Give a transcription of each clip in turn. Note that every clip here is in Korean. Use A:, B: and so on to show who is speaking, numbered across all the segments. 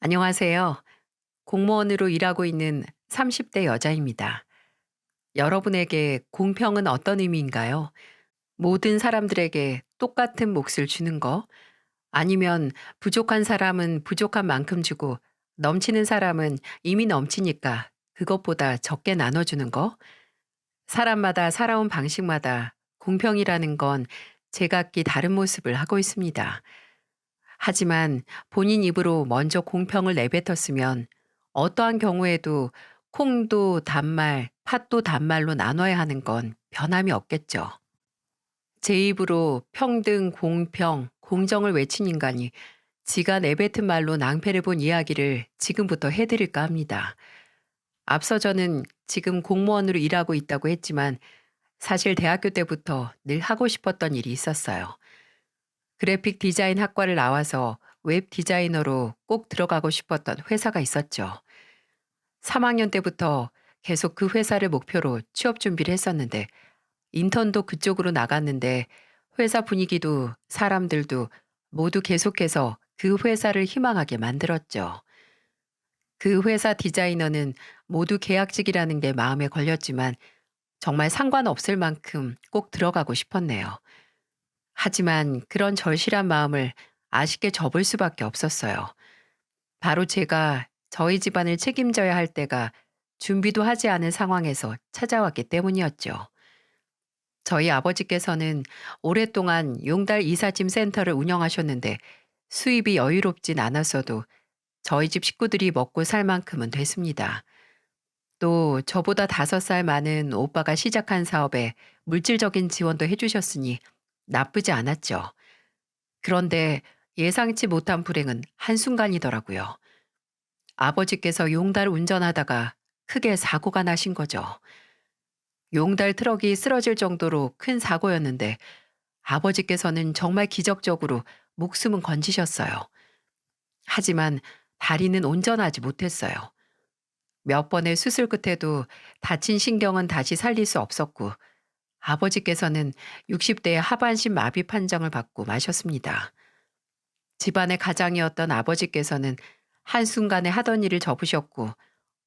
A: 안녕하세요. 공무원으로 일하고 있는 30대 여자입니다. 여러분에게 공평은 어떤 의미인가요? 모든 사람들에게 똑같은 몫을 주는 거? 아니면 부족한 사람은 부족한 만큼 주고 넘치는 사람은 이미 넘치니까 그것보다 적게 나눠주는 거? 사람마다 살아온 방식마다 공평이라는 건 제각기 다른 모습을 하고 있습니다. 하지만 본인 입으로 먼저 공평을 내뱉었으면 어떠한 경우에도 콩도 단말, 팥도 단말로 나눠야 하는 건 변함이 없겠죠. 제 입으로 평등, 공평, 공정을 외친 인간이 지가 내뱉은 말로 낭패를 본 이야기를 지금부터 해드릴까 합니다. 앞서 저는 지금 공무원으로 일하고 있다고 했지만 사실 대학교 때부터 늘 하고 싶었던 일이 있었어요. 그래픽 디자인 학과를 나와서 웹 디자이너로 꼭 들어가고 싶었던 회사가 있었죠. 3학년 때부터 계속 그 회사를 목표로 취업 준비를 했었는데 인턴도 그쪽으로 나갔는데 회사 분위기도 사람들도 모두 계속해서 그 회사를 희망하게 만들었죠. 그 회사 디자이너는 모두 계약직이라는 게 마음에 걸렸지만 정말 상관없을 만큼 꼭 들어가고 싶었네요. 하지만 그런 절실한 마음을 아쉽게 접을 수밖에 없었어요. 바로 제가 저희 집안을 책임져야 할 때가 준비도 하지 않은 상황에서 찾아왔기 때문이었죠. 저희 아버지께서는 오랫동안 용달 이삿짐 센터를 운영하셨는데 수입이 여유롭진 않았어도 저희 집 식구들이 먹고 살 만큼은 됐습니다. 또 저보다 5살 많은 오빠가 시작한 사업에 물질적인 지원도 해주셨으니 나쁘지 않았죠. 그런데 예상치 못한 불행은 한순간이더라고요. 아버지께서 용달 운전하다가 크게 사고가 나신 거죠. 용달 트럭이 쓰러질 정도로 큰 사고였는데 아버지께서는 정말 기적적으로 목숨은 건지셨어요. 하지만 다리는 온전하지 못했어요. 몇 번의 수술 끝에도 다친 신경은 다시 살릴 수 없었고 아버지께서는 60대의 하반신 마비 판정을 받고 마셨습니다. 집안의 가장이었던 아버지께서는 한순간에 하던 일을 접으셨고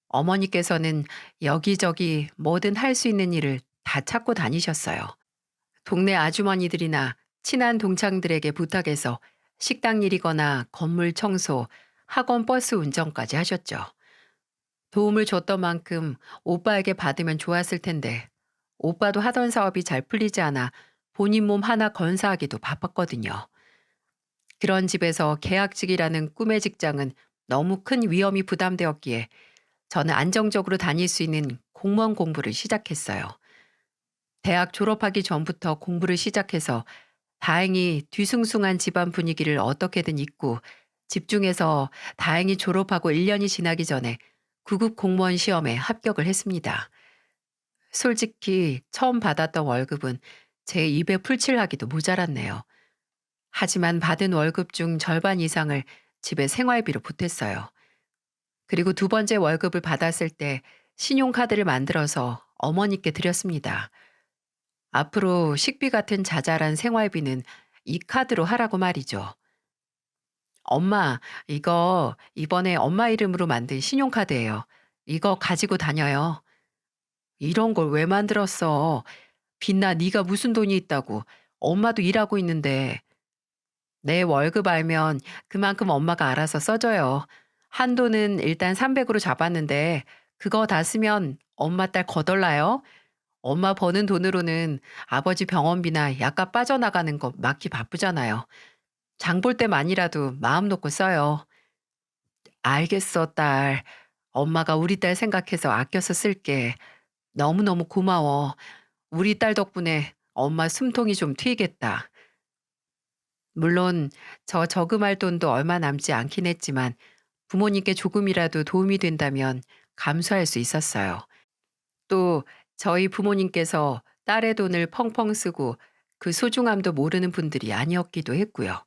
A: 어머니께서는 여기저기 뭐든 할 수 있는 일을 다 찾고 다니셨어요. 동네 아주머니들이나 친한 동창들에게 부탁해서 식당 일이거나 건물 청소, 학원 버스 운전까지 하셨죠. 도움을 줬던 만큼 오빠에게 받으면 좋았을 텐데 오빠도 하던 사업이 잘 풀리지 않아 본인 몸 하나 건사하기도 바빴거든요. 그런 집에서 계약직이라는 꿈의 직장은 너무 큰 위험이 부담되었기에 저는 안정적으로 다닐 수 있는 공무원 공부를 시작했어요. 대학 졸업하기 전부터 공부를 시작해서 다행히 뒤숭숭한 집안 분위기를 어떻게든 잊고 집중해서 다행히 졸업하고 1년이 지나기 전에 구급 공무원 시험에 합격을 했습니다. 솔직히 처음 받았던 월급은 제 입에 풀칠하기도 모자랐네요. 하지만 받은 월급 중 절반 이상을 집에 생활비로 보탰어요. 그리고 두 번째 월급을 받았을 때 신용카드를 만들어서 어머니께 드렸습니다. 앞으로 식비 같은 자잘한 생활비는 이 카드로 하라고 말이죠. 엄마, 이거 이번에 엄마 이름으로 만든 신용카드예요. 이거 가지고 다녀요. 이런 걸 왜 만들었어? 빛나 네가 무슨 돈이 있다고. 엄마도 일하고 있는데. 내 월급 알면 그만큼 엄마가 알아서 써줘요. 한도는 일단 300으로 잡았는데 그거 다 쓰면 엄마 딸 거덜나요? 엄마 버는 돈으로는 아버지 병원비나 약값 빠져나가는 거 막기 바쁘잖아요. 장 볼 때만이라도 마음 놓고 써요. 알겠어, 딸. 엄마가 우리 딸 생각해서 아껴서 쓸게. 너무너무 고마워. 우리 딸 덕분에 엄마 숨통이 좀 트이겠다. 물론 저 저금할 돈도 얼마 남지 않긴 했지만 부모님께 조금이라도 도움이 된다면 감수할 수 있었어요. 또 저희 부모님께서 딸의 돈을 펑펑 쓰고 그 소중함도 모르는 분들이 아니었기도 했고요.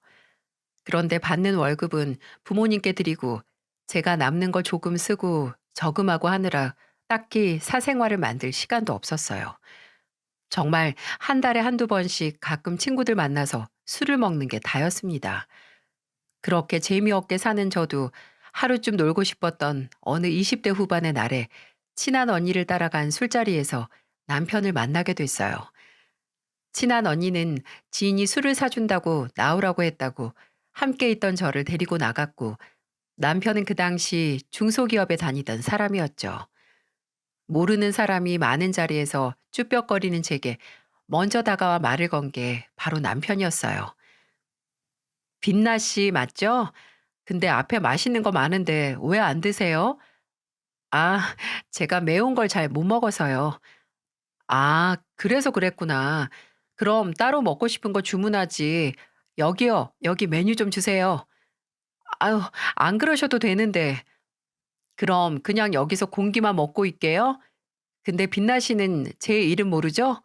A: 그런데 받는 월급은 부모님께 드리고 제가 남는 걸 조금 쓰고 저금하고 하느라 딱히 사생활을 만들 시간도 없었어요. 정말 한 달에 한두 번씩 가끔 친구들 만나서 술을 먹는 게 다였습니다. 그렇게 재미없게 사는 저도 하루쯤 놀고 싶었던 어느 20대 후반의 날에 친한 언니를 따라간 술자리에서 남편을 만나게 됐어요. 친한 언니는 지인이 술을 사준다고 나오라고 했다고 함께 있던 저를 데리고 나갔고, 남편은 그 당시 중소기업에 다니던 사람이었죠. 모르는 사람이 많은 자리에서 쭈뼛거리는 제게 먼저 다가와 말을 건 게 바로 남편이었어요. 빛나 씨 맞죠? 근데 앞에 맛있는 거 많은데 왜 안 드세요? 아, 제가 매운 걸 잘 못 먹어서요. 아, 그래서 그랬구나. 그럼 따로 먹고 싶은 거 주문하지. 여기요, 여기 메뉴 좀 주세요. 아유, 안 그러셔도 되는데. 그럼 그냥 여기서 공기만 먹고 있게요? 근데 빛나 씨는 제 이름 모르죠?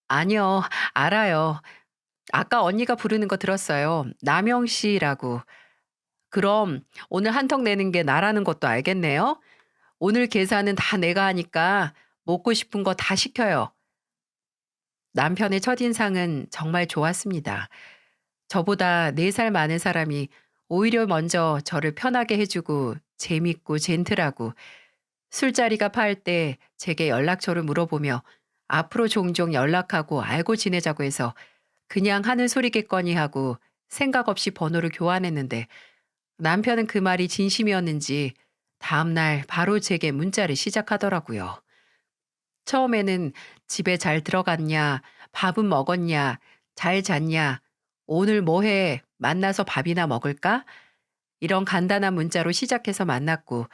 A: 아니요, 알아요. 아까 언니가 부르는 거 들었어요. 남영 씨라고. 그럼 오늘 한턱 내는 게 나라는 것도 알겠네요? 오늘 계산은 다 내가 하니까 먹고 싶은 거 다 시켜요. 남편의 첫인상은 정말 좋았습니다. 저보다 4살 많은 사람이 오히려 먼저 저를 편하게 해주고 재밌고 젠틀하고, 술자리가 파할 때 제게 연락처를 물어보며 앞으로 종종 연락하고 알고 지내자고 해서 그냥 하는 소리겠거니 하고 생각 없이 번호를 교환했는데, 남편은 그 말이 진심이었는지 다음날 바로 제게 문자를 시작하더라고요. 처음에는 집에 잘 들어갔냐, 밥은 먹었냐, 잘 잤냐, 오늘 뭐 해, 만나서 밥이나 먹을까? 이런 간단한 문자로 시작해서 만났고,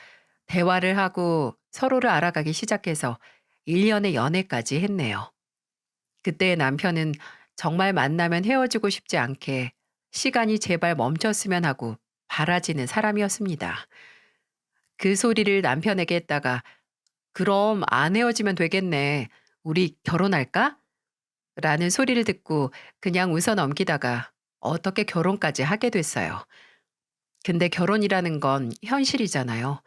A: 대화를 하고 서로를 알아가기 시작해서 1년의 연애까지 했네요. 그때 남편은 정말 만나면 헤어지고 싶지 않게 시간이 제발 멈췄으면 하고 바라지는 사람이었습니다. 그 소리를 남편에게 했다가 그럼 안 헤어지면 되겠네. 우리 결혼할까? 라는 소리를 듣고 그냥 웃어 넘기다가 어떻게 결혼까지 하게 됐어요. 근데 결혼이라는 건 현실이잖아요.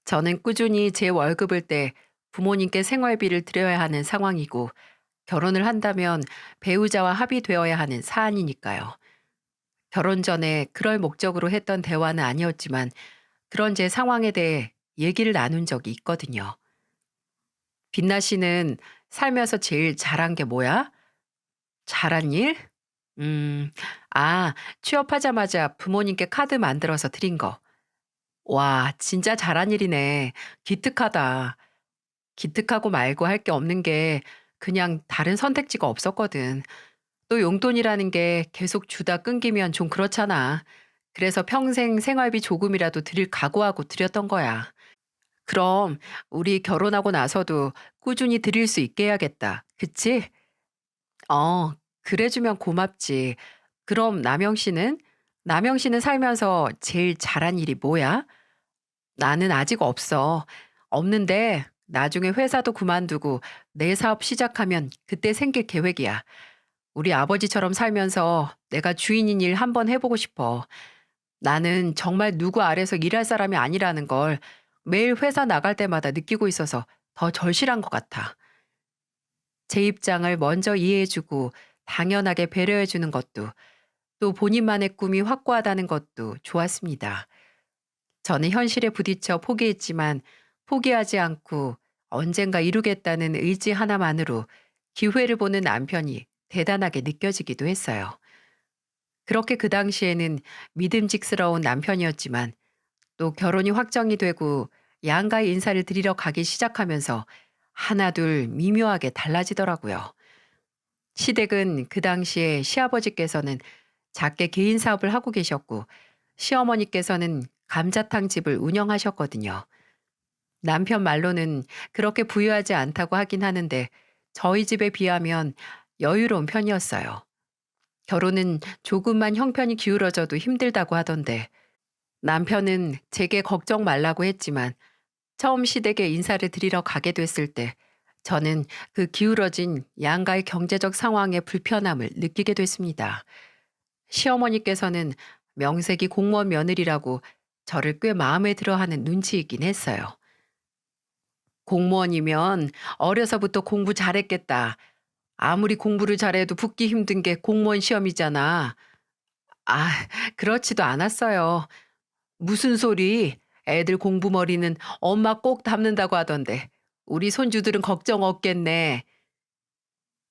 A: 저는 꾸준히 제 월급을 떼 부모님께 생활비를 드려야 하는 상황이고, 결혼을 한다면 배우자와 합의되어야 하는 사안이니까요. 결혼 전에 그럴 목적으로 했던 대화는 아니었지만 그런 제 상황에 대해 얘기를 나눈 적이 있거든요. 빛나 씨는 살면서 제일 잘한 게 뭐야? 잘한 일? 음, 아, 취업하자마자 부모님께 카드 만들어서 드린 거. 와, 진짜 잘한 일이네. 기특하다. 기특하고 말고 할 게 없는 게 그냥 다른 선택지가 없었거든. 또 용돈이라는 게 계속 주다 끊기면 좀 그렇잖아. 그래서 평생 생활비 조금이라도 드릴 각오하고 드렸던 거야. 그럼 우리 결혼하고 나서도 꾸준히 드릴 수 있게 해야겠다. 그치? 어, 그래주면 고맙지. 그럼 남영 씨는? 남영 씨는 살면서 제일 잘한 일이 뭐야? 나는 아직 없어. 없는데 나중에 회사도 그만두고 내 사업 시작하면 그때 생길 계획이야. 우리 아버지처럼 살면서 내가 주인인 일 한번 해보고 싶어. 나는 정말 누구 아래서 일할 사람이 아니라는 걸 매일 회사 나갈 때마다 느끼고 있어서 더 절실한 것 같아. 제 입장을 먼저 이해해주고 당연하게 배려해주는 것도, 또 본인만의 꿈이 확고하다는 것도 좋았습니다. 저는 현실에 부딪혀 포기했지만 포기하지 않고 언젠가 이루겠다는 의지 하나만으로 기회를 보는 남편이 대단하게 느껴지기도 했어요. 그렇게 그 당시에는 믿음직스러운 남편이었지만, 또 결혼이 확정이 되고 양가의 인사를 드리러 가기 시작하면서 하나둘 미묘하게 달라지더라고요. 시댁은 그 당시에 시아버지께서는 작게 개인 사업을 하고 계셨고, 시어머니께서는 감자탕 집을 운영하셨거든요. 남편 말로는 그렇게 부유하지 않다고 하긴 하는데 저희 집에 비하면 여유로운 편이었어요. 결혼은 조금만 형편이 기울어져도 힘들다고 하던데, 남편은 제게 걱정 말라고 했지만 처음 시댁에 인사를 드리러 가게 됐을 때 저는 그 기울어진 양가의 경제적 상황의 불편함을 느끼게 됐습니다. 시어머니께서는 명색이 공무원 며느리라고 저를 꽤 마음에 들어 하는 눈치이긴 했어요. 공무원이면 어려서부터 공부 잘했겠다. 아무리 공부를 잘해도 붙기 힘든 게 공무원 시험이잖아. 아, 그렇지도 않았어요. 무슨 소리? 애들 공부머리는 엄마 꼭 담는다고 하던데. 우리 손주들은 걱정 없겠네.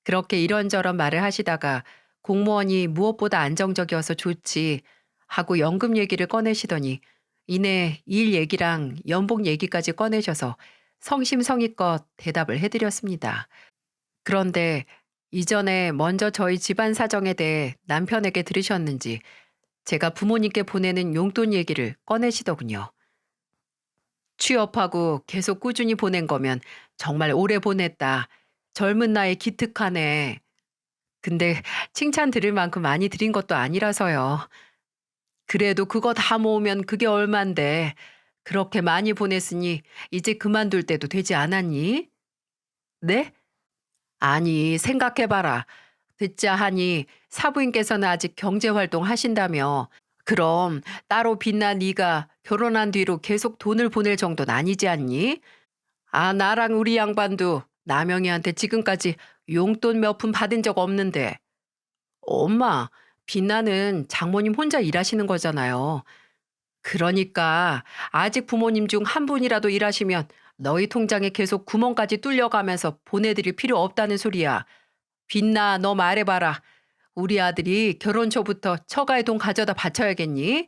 A: 그렇게 이런저런 말을 하시다가 공무원이 무엇보다 안정적이어서 좋지 하고 연금 얘기를 꺼내시더니 이내 일 얘기랑 연봉 얘기까지 꺼내셔서 성심성의껏 대답을 해드렸습니다. 그런데 이전에 먼저 저희 집안 사정에 대해 남편에게 들으셨는지 제가 부모님께 보내는 용돈 얘기를 꺼내시더군요. 취업하고 계속 꾸준히 보낸 거면 정말 오래 보냈다. 젊은 나이에 기특하네. 근데 칭찬 들을 만큼 많이 드린 것도 아니라서요. 그래도 그거 다 모으면 그게 얼만데. 그렇게 많이 보냈으니 이제 그만둘 때도 되지 않았니? 네? 아니, 생각해봐라. 듣자 하니 사부인께서는 아직 경제활동 하신다며. 그럼 따로 빛난 네가 결혼한 뒤로 계속 돈을 보낼 정도는 아니지 않니? 아, 나랑 우리 양반도 남영이한테 지금까지 용돈 몇 푼 받은 적 없는데. 엄마, 빛나는 장모님 혼자 일하시는 거잖아요. 그러니까 아직 부모님 중 한 분이라도 일하시면 너희 통장에 계속 구멍까지 뚫려가면서 보내드릴 필요 없다는 소리야. 빛나, 너 말해봐라. 우리 아들이 결혼 초부터 처가에 돈 가져다 바쳐야겠니?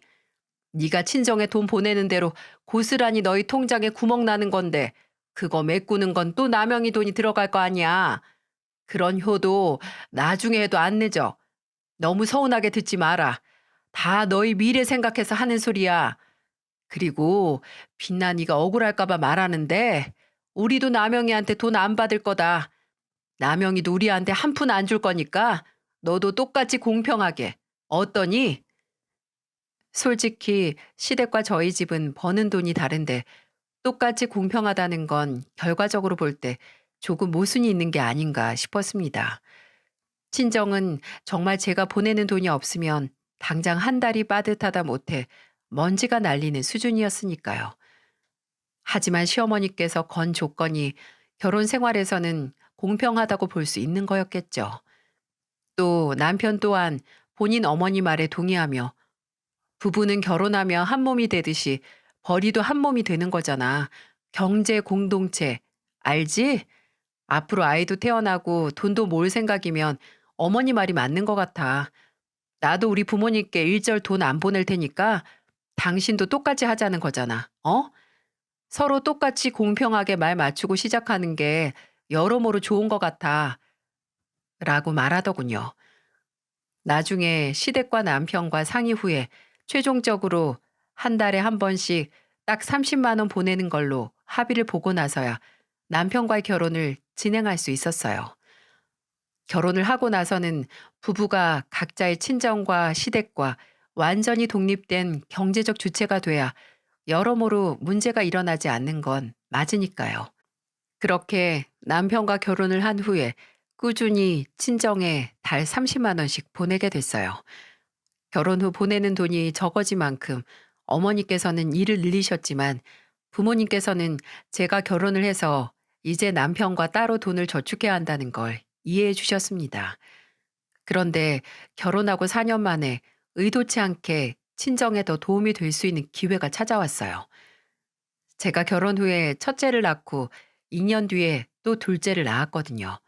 A: 네가 친정에 돈 보내는 대로 고스란히 너희 통장에 구멍 나는 건데 그거 메꾸는 건 또 남영이 돈이 들어갈 거 아니야. 그런 효도 나중에 해도 안 늦어. 너무 서운하게 듣지 마라. 다 너희 미래 생각해서 하는 소리야. 그리고 빛나 네가 억울할까 봐 말하는데 우리도 남영이한테 돈 안 받을 거다. 남영이도 우리한테 한 푼 안 줄 거니까 너도 똑같이 공평하게. 어떠니? 솔직히 시댁과 저희 집은 버는 돈이 다른데 똑같이 공평하다는 건 결과적으로 볼 때 조금 모순이 있는 게 아닌가 싶었습니다. 친정은 정말 제가 보내는 돈이 없으면 당장 한 달이 빠듯하다 못해 먼지가 날리는 수준이었으니까요. 하지만 시어머니께서 건 조건이 결혼 생활에서는 공평하다고 볼 수 있는 거였겠죠. 또 남편 또한 본인 어머니 말에 동의하며 부부는 결혼하며 한 몸이 되듯이 벌이도 한 몸이 되는 거잖아. 경제 공동체. 알지? 앞으로 아이도 태어나고 돈도 모을 생각이면 어머니 말이 맞는 것 같아. 나도 우리 부모님께 일절 돈 안 보낼 테니까 당신도 똑같이 하자는 거잖아. 어? 서로 똑같이 공평하게 말 맞추고 시작하는 게 여러모로 좋은 것 같아. 라고 말하더군요. 나중에 시댁과 남편과 상의 후에 최종적으로 한 달에 한 번씩 딱 30만 원 보내는 걸로 합의를 보고 나서야 남편과의 결혼을 진행할 수 있었어요. 결혼을 하고 나서는 부부가 각자의 친정과 시댁과 완전히 독립된 경제적 주체가 돼야 여러모로 문제가 일어나지 않는 건 맞으니까요. 그렇게 남편과 결혼을 한 후에 꾸준히 친정에 달 30만 원씩 보내게 됐어요. 결혼 후 보내는 돈이 적어진 만큼 어머니께서는 일을 늘리셨지만 부모님께서는 제가 결혼을 해서 이제 남편과 따로 돈을 저축해야 한다는 걸 이해해 주셨습니다. 그런데 결혼하고 4년 만에 의도치 않게 친정에 더 도움이 될 수 있는 기회가 찾아왔어요. 제가 결혼 후에 첫째를 낳고 2년 뒤에 또 둘째를 낳았거든요.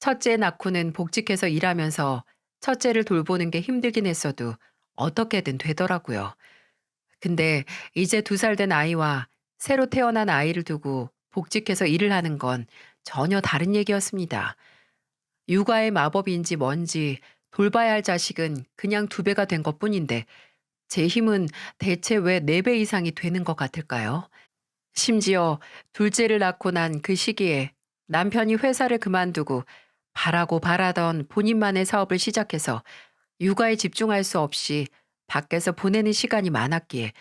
A: 첫째 낳고는 복직해서 일하면서 첫째를 돌보는 게 힘들긴 했어도 어떻게든 되더라고요. 근데 이제 2살 된 아이와 새로 태어난 아이를 두고 복직해서 일을 하는 건 전혀 다른 얘기였습니다. 육아의 마법인지 뭔지 돌봐야 할 자식은 그냥 2배가 된 것뿐인데 제 힘은 대체 왜 4배 이상이 되는 것 같을까요? 심지어 둘째를 낳고 난 그 시기에 남편이 회사를 그만두고 바라고 바라던 본인만의 사업을 시작해서 육아에 집중할 수 없이 밖에서 보내는 시간이 많았기에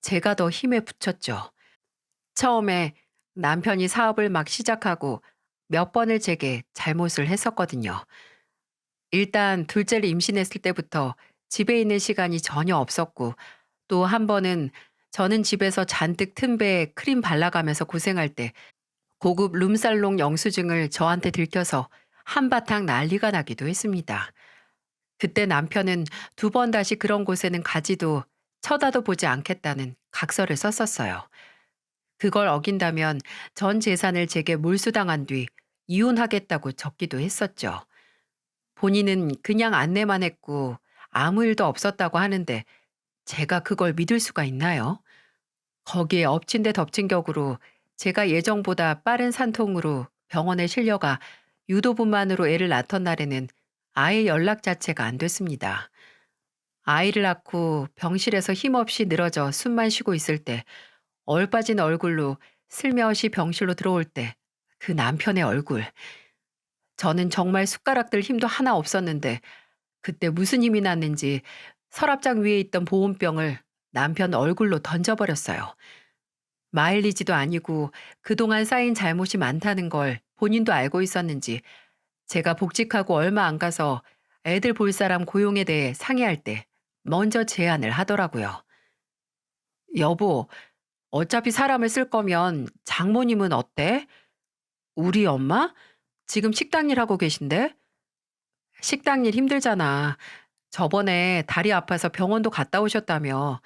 A: 제가 더 힘에 부쳤죠. 처음에 남편이 사업을 막 시작하고 몇 번을 제게 잘못을 했었거든요. 일단 둘째를 임신했을 때부터 집에 있는 시간이 전혀 없었고 또 한 번은 저는 집에서 잔뜩 튼 배에 크림 발라가면서 고생할 때 고급 룸살롱 영수증을 저한테 들켜서 한바탕 난리가 나기도 했습니다. 그때 남편은 2번 다시 그런 곳에는 가지도 쳐다도 보지 않겠다는 각서를 썼었어요. 그걸 어긴다면 전 재산을 제게 몰수당한 뒤 이혼하겠다고 적기도 했었죠. 본인은 그냥 안내만 했고 아무 일도 없었다고 하는데 제가 그걸 믿을 수가 있나요? 거기에 엎친 데 덮친 격으로 제가 예정보다 빠른 산통으로 병원에 실려가 유도분만으로 애를 낳던 날에는 아예 연락 자체가 안 됐습니다. 아이를 낳고 병실에서 힘없이 늘어져 숨만 쉬고 있을 때 얼빠진 얼굴로 슬며시 병실로 들어올 때 그 남편의 얼굴. 저는 정말 숟가락들 힘도 하나 없었는데 그때 무슨 힘이 났는지 서랍장 위에 있던 보온병을 남편 얼굴로 던져버렸어요. 마일리지도 아니고 그동안 쌓인 잘못이 많다는 걸 본인도 알고 있었는지 제가 복직하고 얼마 안 가서 애들 볼 사람 고용에 대해 상의할 때 먼저 제안을 하더라고요. 여보, 어차피 사람을 쓸 거면 장모님은 어때? 우리 엄마? 지금 식당 일 하고 계신데? 식당 일 힘들잖아. 저번에 다리 아파서 병원도 갔다 오셨다며.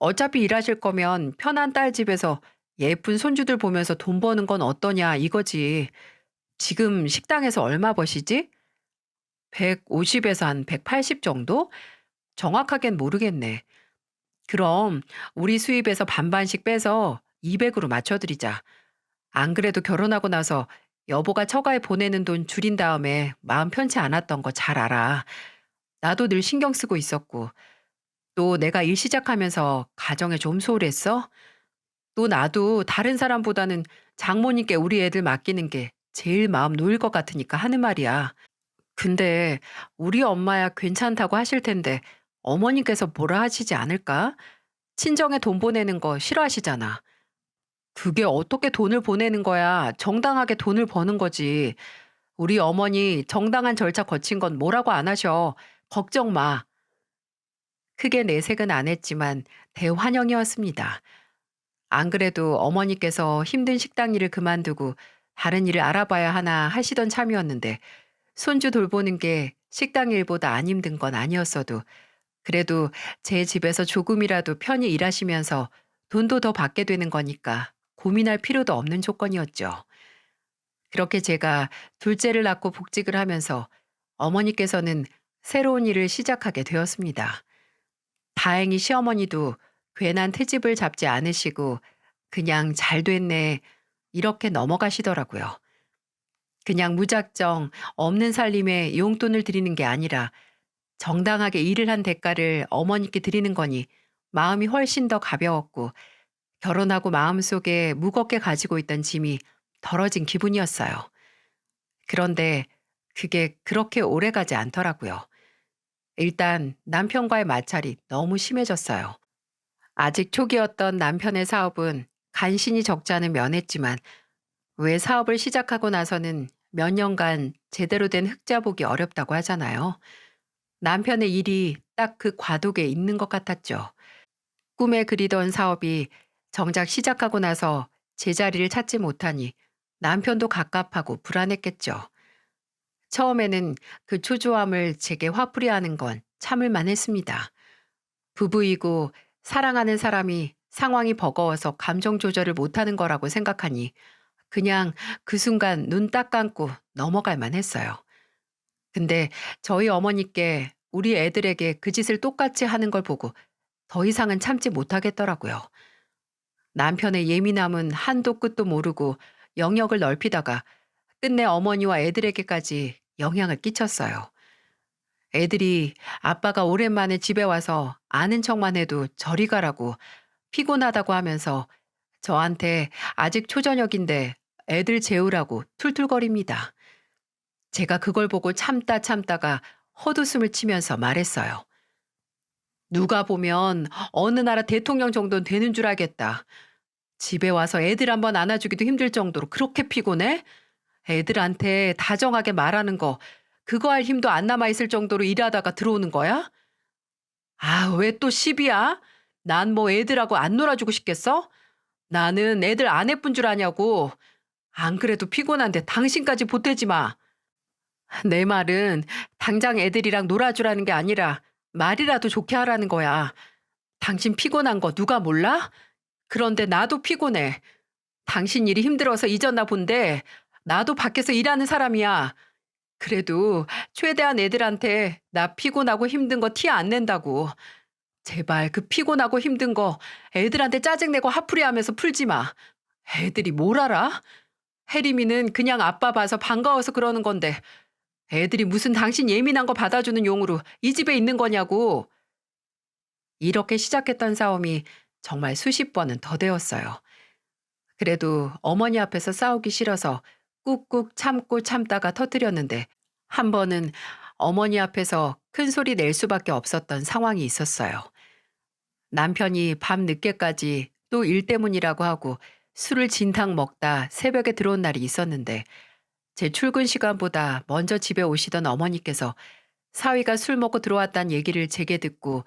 A: 어차피 일하실 거면 편한 딸 집에서 예쁜 손주들 보면서 돈 버는 건 어떠냐 이거지. 지금 식당에서 얼마 버시지? 150에서 한 180 정도? 정확하게는 모르겠네. 그럼 우리 수입에서 반반씩 빼서 200으로 맞춰드리자. 안 그래도 결혼하고 나서 여보가 처가에 보내는 돈 줄인 다음에 마음 편치 않았던 거 잘 알아. 나도 늘 신경 쓰고 있었고. 또 내가 일 시작하면서 가정에 좀 소홀했어? 또 나도 다른 사람보다는 장모님께 우리 애들 맡기는 게 제일 마음 놓일 것 같으니까 하는 말이야. 근데 우리 엄마야 괜찮다고 하실 텐데 어머님께서 뭐라 하시지 않을까? 친정에 돈 보내는 거 싫어하시잖아. 그게 어떻게 돈을 보내는 거야? 정당하게 돈을 버는 거지. 우리 어머니 정당한 절차 거친 건 뭐라고 안 하셔. 걱정 마. 크게 내색은 안 했지만 대환영이었습니다. 안 그래도 어머니께서 힘든 식당 일을 그만두고 다른 일을 알아봐야 하나 하시던 참이었는데 손주 돌보는 게 식당 일보다 안 힘든 건 아니었어도 그래도 제 집에서 조금이라도 편히 일하시면서 돈도 더 받게 되는 거니까 고민할 필요도 없는 조건이었죠. 그렇게 제가 둘째를 낳고 복직을 하면서 어머니께서는 새로운 일을 시작하게 되었습니다. 다행히 시어머니도 괜한 트집을 잡지 않으시고 그냥 잘 됐네 이렇게 넘어가시더라고요. 그냥 무작정 없는 살림에 용돈을 드리는 게 아니라 정당하게 일을 한 대가를 어머니께 드리는 거니 마음이 훨씬 더 가벼웠고 결혼하고 마음속에 무겁게 가지고 있던 짐이 덜어진 기분이었어요. 그런데 그게 그렇게 오래 가지 않더라고요. 일단 남편과의 마찰이 너무 심해졌어요. 아직 초기였던 남편의 사업은 간신히 적자는 면했지만 왜 사업을 시작하고 나서는 몇 년간 제대로 된 흑자 보기 어렵다고 하잖아요. 남편의 일이 딱 그 과도기에 있는 것 같았죠. 꿈에 그리던 사업이 정작 시작하고 나서 제자리를 찾지 못하니 남편도 갑갑하고 불안했겠죠. 처음에는 그 초조함을 제게 화풀이하는 건 참을만 했습니다. 부부이고 사랑하는 사람이 상황이 버거워서 감정 조절을 못하는 거라고 생각하니 그냥 그 순간 눈 딱 감고 넘어갈 만 했어요. 근데 저희 어머니께 우리 애들에게 그 짓을 똑같이 하는 걸 보고 더 이상은 참지 못하겠더라고요. 남편의 예민함은 한도 끝도 모르고 영역을 넓히다가 끝내 어머니와 애들에게까지 영향을 끼쳤어요. 애들이 아빠가 오랜만에 집에 와서 아는 척만 해도 저리 가라고 피곤하다고 하면서 저한테 아직 초저녁인데 애들 재우라고 툴툴거립니다. 제가 그걸 보고 참다가 헛웃음을 치면서 말했어요. 누가 보면 어느 나라 대통령 정도는 되는 줄 알겠다. 집에 와서 애들 한번 안아주기도 힘들 정도로 그렇게 피곤해? 애들한테 다정하게 말하는 거 그거 할 힘도 안 남아있을 정도로 일하다가 들어오는 거야? 아, 왜 또 시비야? 난 뭐 애들하고 안 놀아주고 싶겠어? 나는 애들 안 예쁜 줄 아냐고. 안 그래도 피곤한데 당신까지 보태지 마. 내 말은 당장 애들이랑 놀아주라는 게 아니라 말이라도 좋게 하라는 거야. 당신 피곤한 거 누가 몰라? 그런데 나도 피곤해. 당신 일이 힘들어서 잊었나 본데 나도 밖에서 일하는 사람이야. 그래도 최대한 애들한테 나 피곤하고 힘든 거 티 안 낸다고. 제발 그 피곤하고 힘든 거 애들한테 짜증내고 화풀이하면서 풀지 마. 애들이 뭘 알아? 혜림이는 그냥 아빠 봐서 반가워서 그러는 건데 애들이 무슨 당신 예민한 거 받아주는 용으로 이 집에 있는 거냐고. 이렇게 시작했던 싸움이 정말 수십 번은 더 되었어요. 그래도 어머니 앞에서 싸우기 싫어서 꾹꾹 참고 참다가 터뜨렸는데 한 번은 어머니 앞에서 큰 소리 낼 수밖에 없었던 상황이 있었어요. 남편이 밤 늦게까지 또 일 때문이라고 하고 술을 진탕 먹다 새벽에 들어온 날이 있었는데 제 출근 시간보다 먼저 집에 오시던 어머니께서 사위가 술 먹고 들어왔다는 얘기를 제게 듣고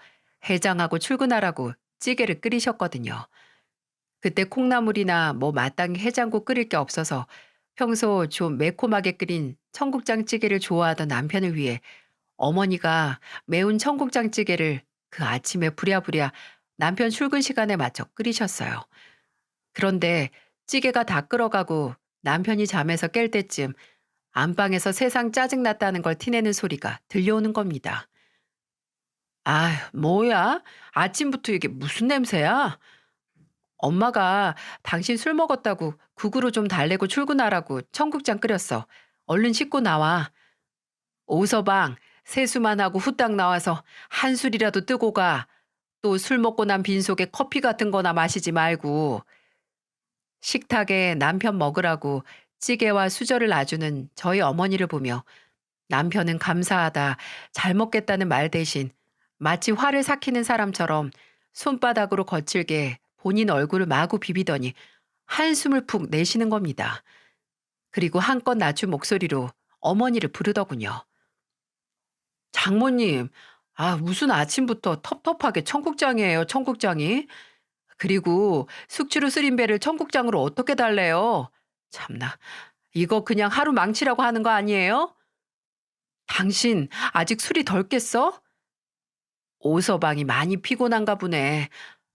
A: 해장하고 출근하라고 찌개를 끓이셨거든요. 그때 콩나물이나 뭐 마땅히 해장국 끓일 게 없어서 평소 좀 매콤하게 끓인 청국장찌개를 좋아하던 남편을 위해 어머니가 매운 청국장찌개를 그 아침에 부랴부랴 남편 출근 시간에 맞춰 끓이셨어요. 그런데 찌개가 다 끓어가고 남편이 잠에서 깰 때쯤 안방에서 세상 짜증났다는 걸 티내는 소리가 들려오는 겁니다. 아, 뭐야? 아침부터 이게 무슨 냄새야? 엄마가 당신 술 먹었다고 국으로 좀 달래고 출근하라고 청국장 끓였어. 얼른 씻고 나와. 오서방, 세수만 하고 후딱 나와서 한 술이라도 뜨고 가. 또 술 먹고 난 빈속에 커피 같은 거나 마시지 말고. 식탁에 남편 먹으라고 찌개와 수저를 놔주는 저희 어머니를 보며 남편은 감사하다, 잘 먹겠다는 말 대신 마치 화를 삭히는 사람처럼 손바닥으로 거칠게 본인 얼굴을 마구 비비더니 한숨을 푹 내쉬는 겁니다. 그리고 한껏 낮춘 목소리로 어머니를 부르더군요. 장모님, 무슨 아침부터 텁텁하게 청국장이에요, 청국장이. 그리고 숙주로 쓰린 배를 청국장으로 어떻게 달래요? 참나, 이거 그냥 하루 망치라고 하는 거 아니에요? 당신 아직 술이 덜 깼어? 오서방이 많이 피곤한가 보네.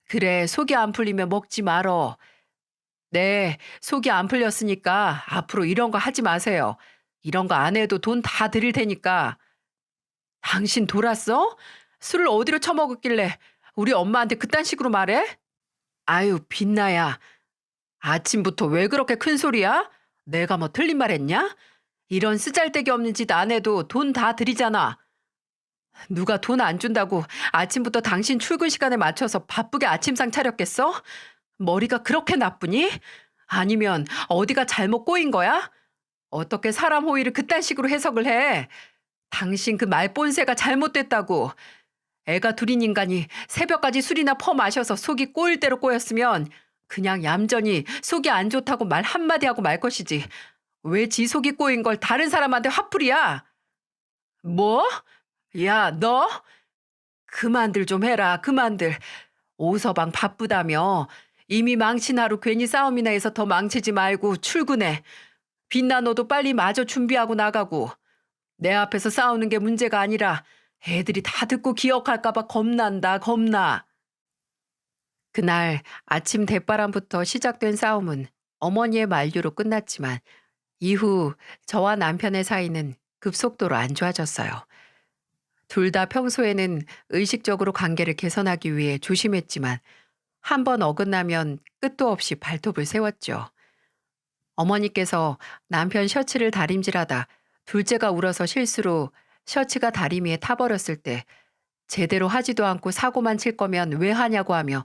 A: 그래, 속이 안 풀리면 먹지 말어. 네, 속이 안 풀렸으니까 앞으로 이런 거 하지 마세요. 이런 거 안 해도 돈 다 드릴 테니까. 당신 돌았어? 술을 어디로 처먹었길래 우리 엄마한테 그딴 식으로 말해? 아유, 빛나야. 아침부터 왜 그렇게 큰 소리야? 내가 뭐 틀린 말 했냐? 이런 쓰잘데기 없는 짓 안 해도 돈 다 드리잖아. 누가 돈 안 준다고 아침부터 당신 출근 시간에 맞춰서 바쁘게 아침상 차렸겠어? 머리가 그렇게 나쁘니? 아니면 어디가 잘못 꼬인 거야? 어떻게 사람 호의를 그딴 식으로 해석을 해? 당신 그 말본세가 잘못됐다고. 애가 둘인 인간이 새벽까지 술이나 퍼 마셔서 속이 꼬일 대로 꼬였으면 그냥 얌전히 속이 안 좋다고 말 한마디 하고 말 것이지. 왜 지 속이 꼬인 걸 다른 사람한테 화풀이야? 뭐? 야, 너? 그만들 좀 해라, 그만들. 오서방 바쁘다며. 이미 망친 하루 괜히 싸움이나 해서 더 망치지 말고 출근해. 빛나 너도 빨리 마저 준비하고 나가고. 내 앞에서 싸우는 게 문제가 아니라 애들이 다 듣고 기억할까봐 겁난다, 겁나. 그날 아침 대바람부터 시작된 싸움은 어머니의 만류로 끝났지만 이후 저와 남편의 사이는 급속도로 안 좋아졌어요. 둘 다 평소에는 의식적으로 관계를 개선하기 위해 조심했지만 한 번 어긋나면 끝도 없이 발톱을 세웠죠. 어머니께서 남편 셔츠를 다림질하다 둘째가 울어서 실수로 셔츠가 다리미에 타버렸을 때 제대로 하지도 않고 사고만 칠 거면 왜 하냐고 하며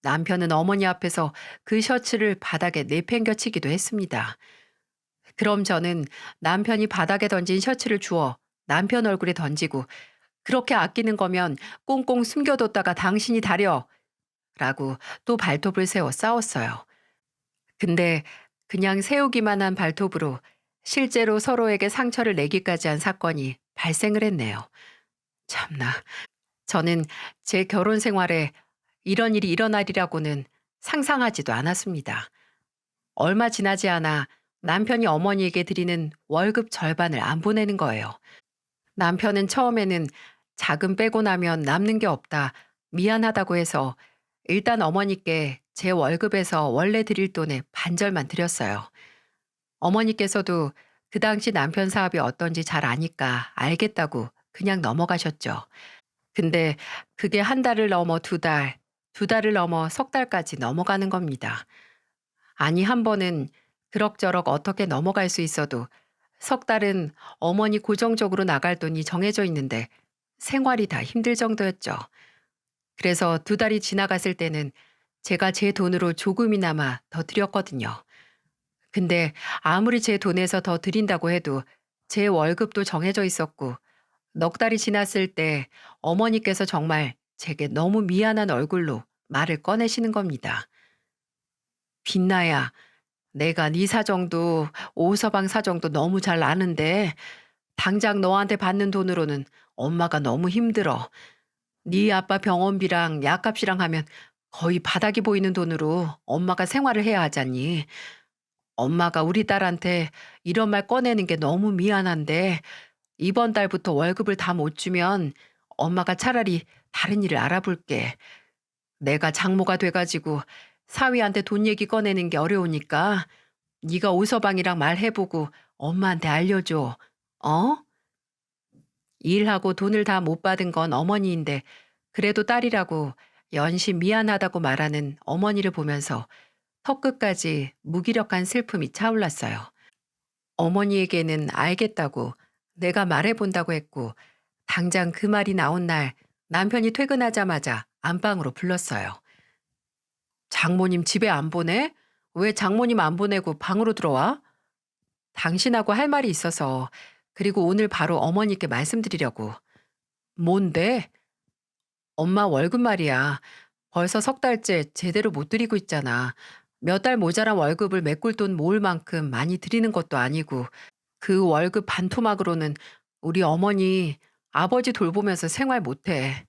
A: 남편은 어머니 앞에서 그 셔츠를 바닥에 내팽겨치기도 했습니다. 그럼 저는 남편이 바닥에 던진 셔츠를 주워 남편 얼굴에 던지고 그렇게 아끼는 거면 꽁꽁 숨겨뒀다가 당신이 다려 라고 또 발톱을 세워 싸웠어요. 근데 그냥 세우기만 한 발톱으로 실제로 서로에게 상처를 내기까지 한 사건이 발생을 했네요. 참나, 저는 제 결혼 생활에 이런 일이 일어나리라고는 상상하지도 않았습니다. 얼마 지나지 않아 남편이 어머니에게 드리는 월급 절반을 안 보내는 거예요. 남편은 처음에는 자금 빼고 나면 남는 게 없다. 미안하다고 해서 일단 어머니께 제 월급에서 원래 드릴 돈의 반절만 드렸어요. 어머니께서도 그 당시 남편 사업이 어떤지 잘 아니까 알겠다고 그냥 넘어가셨죠. 근데 그게 한 달을 넘어 두 달, 두 달을 넘어 석 달까지 넘어가는 겁니다. 아니 한 번은 그럭저럭 어떻게 넘어갈 수 있어도 석 달은 어머니 고정적으로 나갈 돈이 정해져 있는데 생활이 다 힘들 정도였죠. 그래서 두 달이 지나갔을 때는 제가 제 돈으로 조금이나마 더 드렸거든요. 근데 아무리 제 돈에서 더 드린다고 해도 제 월급도 정해져 있었고 넉 달이 지났을 때 어머니께서 정말 제게 너무 미안한 얼굴로 말을 꺼내시는 겁니다. 빛나야, 내가 네 사정도 오서방 사정도 너무 잘 아는데 당장 너한테 받는 돈으로는 엄마가 너무 힘들어. 네 아빠 병원비랑 약값이랑 하면 거의 바닥이 보이는 돈으로 엄마가 생활을 해야 하잖니. 엄마가 우리 딸한테 이런 말 꺼내는 게 너무 미안한데 이번 달부터 월급을 다 못 주면 엄마가 차라리 다른 일을 알아볼게. 내가 장모가 돼가지고 사위한테 돈 얘기 꺼내는 게 어려우니까 네가 오서방이랑 말해보고 엄마한테 알려줘. 어? 일하고 돈을 다 못 받은 건 어머니인데 그래도 딸이라고 연신 미안하다고 말하는 어머니를 보면서 턱끝까지 무기력한 슬픔이 차올랐어요. 어머니에게는 알겠다고 내가 말해본다고 했고 당장 그 말이 나온 날 남편이 퇴근하자마자 안방으로 불렀어요. 장모님 집에 안 보내? 왜 장모님 안 보내고 방으로 들어와? 당신하고 할 말이 있어서 그리고 오늘 바로 어머니께 말씀드리려고. 뭔데? 엄마 월급 말이야. 벌써 석 달째 제대로 못 드리고 있잖아. 몇 달 모자란 월급을 메꿀 돈 모을 만큼 많이 드리는 것도 아니고 그 월급 반토막으로는 우리 어머니 아버지 돌보면서 생활 못해.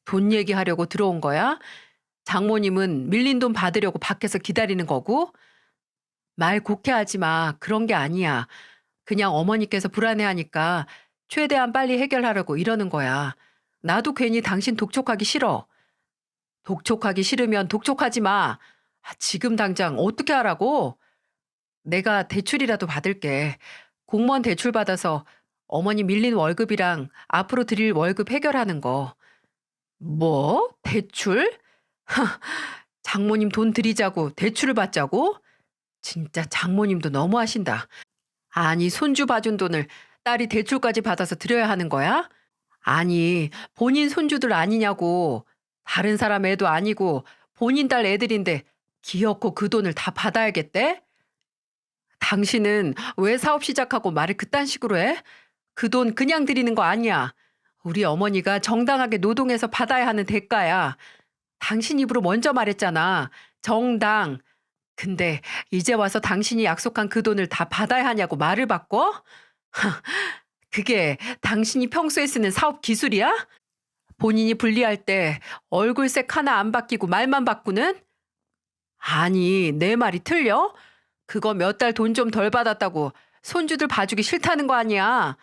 A: 돈 얘기하려고 들어온 거야? 장모님은 밀린 돈 받으려고 밖에서 기다리는 거고? 말 곱게 하지 마. 그런 게 아니야. 그냥 어머니께서 불안해하니까 최대한 빨리 해결하려고 이러는 거야. 나도 괜히 당신 독촉하기 싫어. 독촉하기 싫으면 독촉하지 마. 지금 당장 어떻게 하라고? 내가 대출이라도 받을게. 공무원 대출 받아서 어머니 밀린 월급이랑 앞으로 드릴 월급 해결하는 거. 뭐? 대출? 장모님 돈 드리자고 대출을 받자고? 진짜 장모님도 너무하신다. 아니, 손주 봐준 돈을 딸이 대출까지 받아서 드려야 하는 거야? 아니, 본인 손주들 아니냐고. 다른 사람 애도 아니고 본인 딸 애들인데 기어코 그 돈을 다 받아야겠대? 당신은 왜 사업 시작하고 말을 그딴 식으로 해? 그 돈 그냥 드리는 거 아니야. 우리 어머니가 정당하게 노동해서 받아야 하는 대가야. 당신 입으로 먼저 말했잖아. 정당. 근데 이제 와서 당신이 약속한 그 돈을 다 받아야 하냐고 말을 바꿔? 그게 당신이 평소에 쓰는 사업 기술이야? 본인이 불리할 때 얼굴색 하나 안 바뀌고 말만 바꾸는? 아니, 내 말이 틀려? 그거 몇 달 돈 좀 덜 받았다고 손주들 봐주기 싫다는 거 아니야.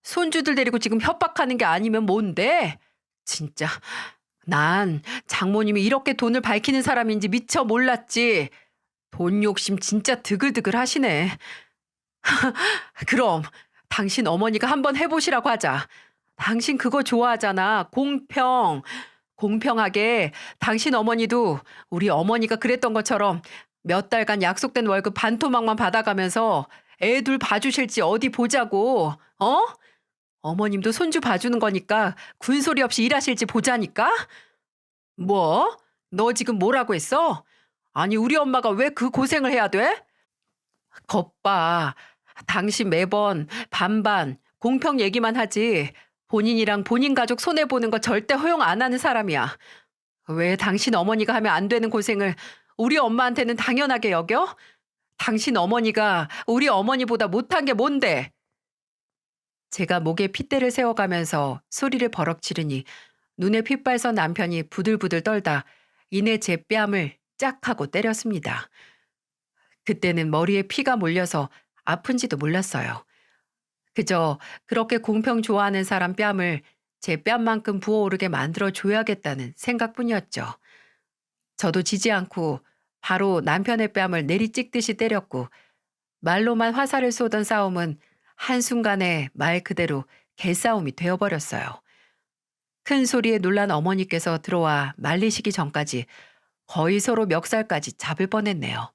A: 손주들 데리고 지금 협박하는 게 아니면 뭔데? 진짜 난 장모님이 이렇게 돈을 밝히는 사람인지 미처 몰랐지. 돈 욕심 진짜 드글드글 하시네. 그럼 당신 어머니가 한번 해보시라고 하자. 당신 그거 좋아하잖아. 공평. 공평하게 당신 어머니도 우리 어머니가 그랬던 것처럼 몇 달간 약속된 월급 반토막만 받아가면서 애 둘 봐주실지 어디 보자고. 어? 어머님도 손주 봐주는 거니까 군소리 없이 일하실지 보자니까? 뭐? 너 지금 뭐라고 했어? 아니, 우리 엄마가 왜 그 고생을 해야 돼? 겁봐. 당신 매번 반반 공평 얘기만 하지 본인이랑 본인 가족 손해보는 거 절대 허용 안 하는 사람이야. 왜 당신 어머니가 하면 안 되는 고생을 우리 엄마한테는 당연하게 여겨? 당신 어머니가 우리 어머니보다 못한 게 뭔데? 제가 목에 핏대를 세워가면서 소리를 버럭 지르니 눈에 핏발선 남편이 부들부들 떨다 이내 제 뺨을 짝 하고 때렸습니다. 그때는 머리에 피가 몰려서 아픈지도 몰랐어요. 그저 그렇게 공평 좋아하는 사람 뺨을 제 뺨만큼 부어오르게 만들어 줘야겠다는 생각뿐이었죠. 저도 지지 않고 바로 남편의 뺨을 내리찍듯이 때렸고 말로만 화살을 쏘던 싸움은 한순간에 말 그대로 개싸움이 되어버렸어요. 큰 소리에 놀란 어머니께서 들어와 말리시기 전까지 거의 서로 멱살까지 잡을 뻔했네요.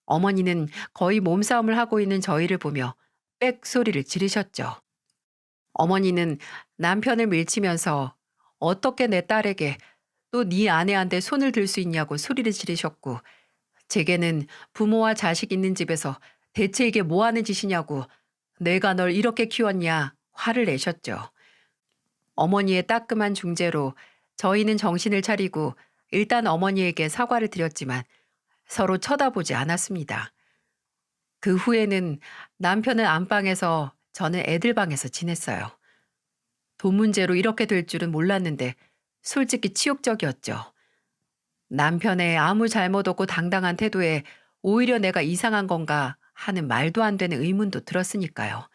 A: 어머니는 거의 몸싸움을 하고 있는 저희를 보며 빽 소리를 지르셨죠. 어머니는 남편을 밀치면서 어떻게 내 딸에게 또 네 아내한테 손을 들 수 있냐고 소리를 지르셨고 제게는 부모와 자식 있는 집에서 대체 이게 뭐 하는 짓이냐고 내가 널 이렇게 키웠냐 화를 내셨죠. 어머니의 따끔한 중재로 저희는 정신을 차리고 일단 어머니에게 사과를 드렸지만 서로 쳐다보지 않았습니다. 그 후에는 남편은 안방에서 저는 애들 방에서 지냈어요. 돈 문제로 이렇게 될 줄은 몰랐는데 솔직히 치욕적이었죠. 남편의 아무 잘못 없고 당당한 태도에 오히려 내가 이상한 건가 하는 말도 안 되는 의문도 들었으니까요.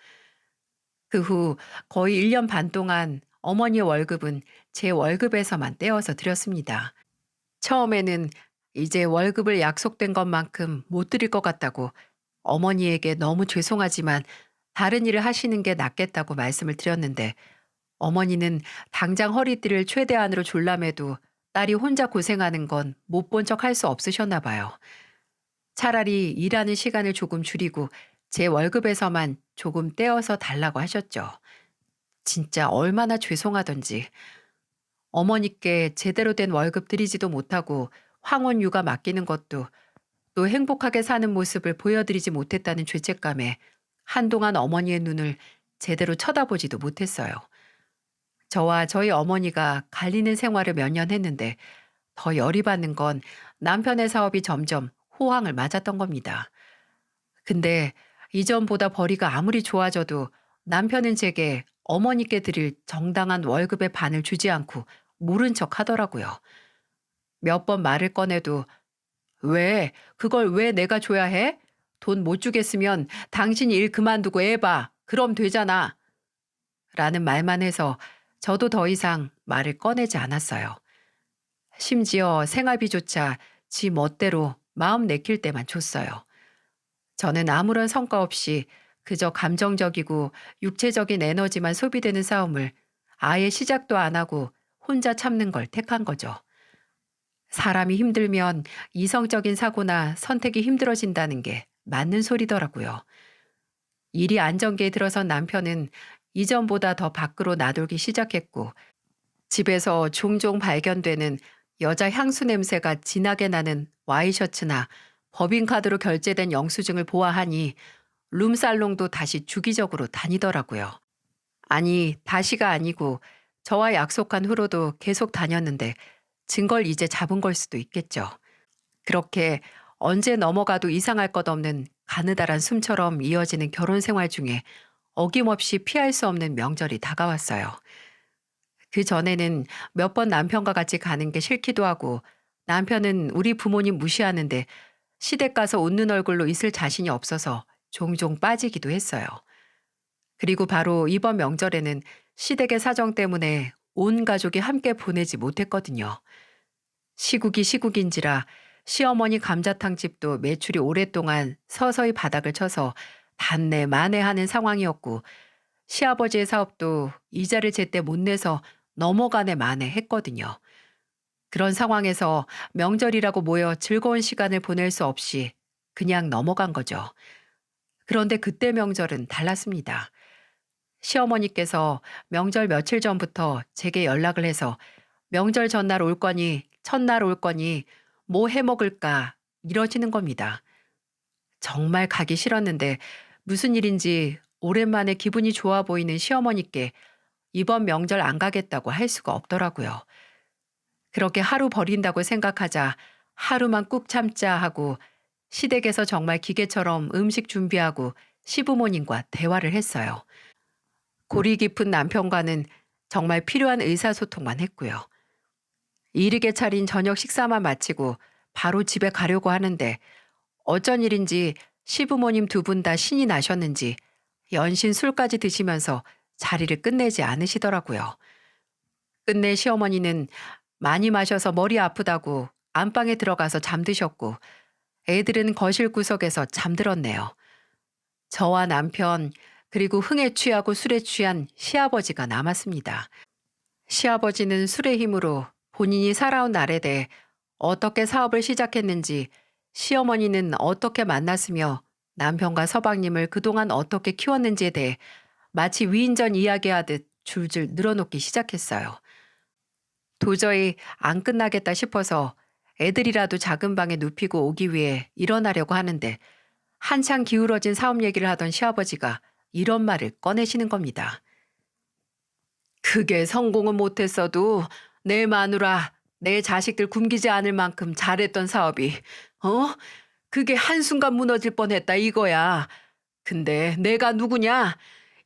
A: 그 후 거의 1년 반 동안 어머니의 월급은 제 월급에서만 떼어서 드렸습니다. 처음에는 이제 월급을 약속된 것만큼 못 드릴 것 같다고 어머니에게 너무 죄송하지만 다른 일을 하시는 게 낫겠다고 말씀을 드렸는데 어머니는 당장 허리띠를 최대한으로 졸라매도 딸이 혼자 고생하는 건 못 본 척 할 수 없으셨나 봐요. 차라리 일하는 시간을 조금 줄이고 제 월급에서만 조금 떼어서 달라고 하셨죠. 진짜 얼마나 죄송하던지. 어머니께 제대로 된 월급 드리지도 못하고 황혼 육아 맡기는 것도 또 행복하게 사는 모습을 보여드리지 못했다는 죄책감에 한동안 어머니의 눈을 제대로 쳐다보지도 못했어요. 저와 저희 어머니가 갈리는 생활을 몇 년 했는데 더 열이 받는 건 남편의 사업이 점점 호황을 맞았던 겁니다. 근데 이전보다 벌이가 아무리 좋아져도 남편은 제게 어머니께 드릴 정당한 월급의 반을 주지 않고 모른 척 하더라고요. 몇 번 말을 꺼내도 왜? 그걸 왜 내가 줘야 해? 돈 못 주겠으면 당신이 일 그만두고 애 봐. 그럼 되잖아. 라는 말만 해서 저도 더 이상 말을 꺼내지 않았어요. 심지어 생활비조차 지 멋대로 마음 내킬 때만 줬어요. 저는 아무런 성과 없이 그저 감정적이고 육체적인 에너지만 소비되는 싸움을 아예 시작도 안 하고 혼자 참는 걸 택한 거죠. 사람이 힘들면 이성적인 사고나 선택이 힘들어진다는 게 맞는 소리더라고요. 일이 안정기에 들어선 남편은 이전보다 더 밖으로 나돌기 시작했고 집에서 종종 발견되는 여자 향수 냄새가 진하게 나는 와이셔츠나 법인카드로 결제된 영수증을 보아하니 룸살롱도 다시 주기적으로 다니더라고요. 아니, 다시가 아니고 저와 약속한 후로도 계속 다녔는데 증거를 이제 잡은 걸 수도 있겠죠. 그렇게 언제 넘어가도 이상할 것 없는 가느다란 숨처럼 이어지는 결혼 생활 중에 어김없이 피할 수 없는 명절이 다가왔어요. 그 전에는 몇 번 남편과 같이 가는 게 싫기도 하고 남편은 우리 부모님 무시하는데 시댁 가서 웃는 얼굴로 있을 자신이 없어서 종종 빠지기도 했어요. 그리고 바로 이번 명절에는 시댁의 사정 때문에 온 가족이 함께 보내지 못했거든요. 시국이 시국인지라 시어머니 감자탕 집도 매출이 오랫동안 서서히 바닥을 쳐서 단내 만회하는 상황이었고 시아버지의 사업도 이자를 제때 못 내서 넘어가네 만에 했거든요. 그런 상황에서 명절이라고 모여 즐거운 시간을 보낼 수 없이 그냥 넘어간 거죠. 그런데 그때 명절은 달랐습니다. 시어머니께서 명절 며칠 전부터 제게 연락을 해서 명절 전날 올 거니 첫날 올 거니 뭐 해 먹을까 이러시는 겁니다. 정말 가기 싫었는데 무슨 일인지 오랜만에 기분이 좋아 보이는 시어머니께 이번 명절 안 가겠다고 할 수가 없더라고요. 그렇게 하루 버린다고 생각하자 하루만 꾹 참자 하고 시댁에서 정말 기계처럼 음식 준비하고 시부모님과 대화를 했어요. 골이 깊은 남편과는 정말 필요한 의사소통만 했고요. 이르게 차린 저녁 식사만 마치고 바로 집에 가려고 하는데 어쩐 일인지 시부모님 두 분 다 신이 나셨는지 연신 술까지 드시면서 자리를 끝내지 않으시더라고요. 끝내 시어머니는 많이 마셔서 머리 아프다고 안방에 들어가서 잠드셨고 애들은 거실 구석에서 잠들었네요. 저와 남편 그리고 흥에 취하고 술에 취한 시아버지가 남았습니다. 시아버지는 술의 힘으로 본인이 살아온 날에 대해 어떻게 사업을 시작했는지, 시어머니는 어떻게 만났으며 남편과 서방님을 그동안 어떻게 키웠는지에 대해 마치 위인전 이야기하듯 줄줄 늘어놓기 시작했어요. 도저히 안 끝나겠다 싶어서 애들이라도 작은 방에 눕히고 오기 위해 일어나려고 하는데 한창 기울어진 사업 얘기를 하던 시아버지가 이런 말을 꺼내시는 겁니다. 그게 성공은 못했어도 내 마누라, 내 자식들 굶기지 않을 만큼 잘했던 사업이, 어? 그게 한순간 무너질 뻔했다 이거야. 근데 내가 누구냐?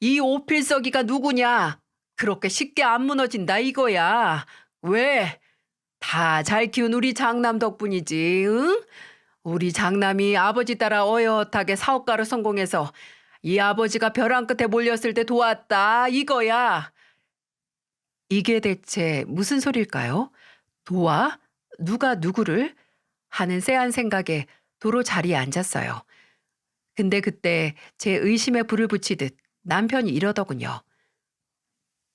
A: 이 오필석이가 누구냐? 그렇게 쉽게 안 무너진다 이거야. 왜? 다 잘 키운 우리 장남 덕분이지, 응? 우리 장남이 아버지 따라 어엿하게 사업가로 성공해서 이 아버지가 벼랑 끝에 몰렸을 때 도왔다 이거야. 이게 대체 무슨 소릴까요? 도와? 누가 누구를? 하는 쎄한 생각에 도로 자리에 앉았어요. 근데 그때 제 의심에 불을 붙이듯 남편이 이러더군요.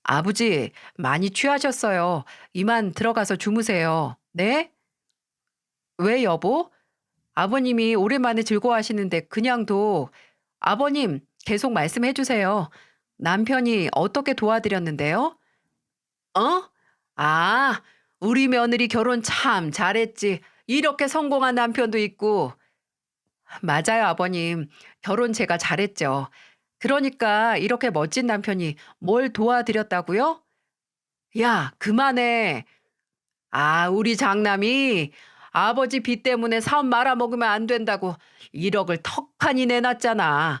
A: 아버지, 많이 취하셨어요. 이만 들어가서 주무세요. 네? 왜 여보? 아버님이 오랜만에 즐거워하시는데 그냥 둬. 아버님, 계속 말씀해 주세요. 남편이 어떻게 도와드렸는데요? 어? 아, 우리 며느리 결혼 참 잘했지. 이렇게 성공한 남편도 있고. 맞아요, 아버님. 결혼 제가 잘했죠. 그러니까 이렇게 멋진 남편이 뭘 도와드렸다고요? 야, 그만해. 아, 우리 장남이 아버지 빚 때문에 사업 말아먹으면 안 된다고 1억을 턱하니 내놨잖아.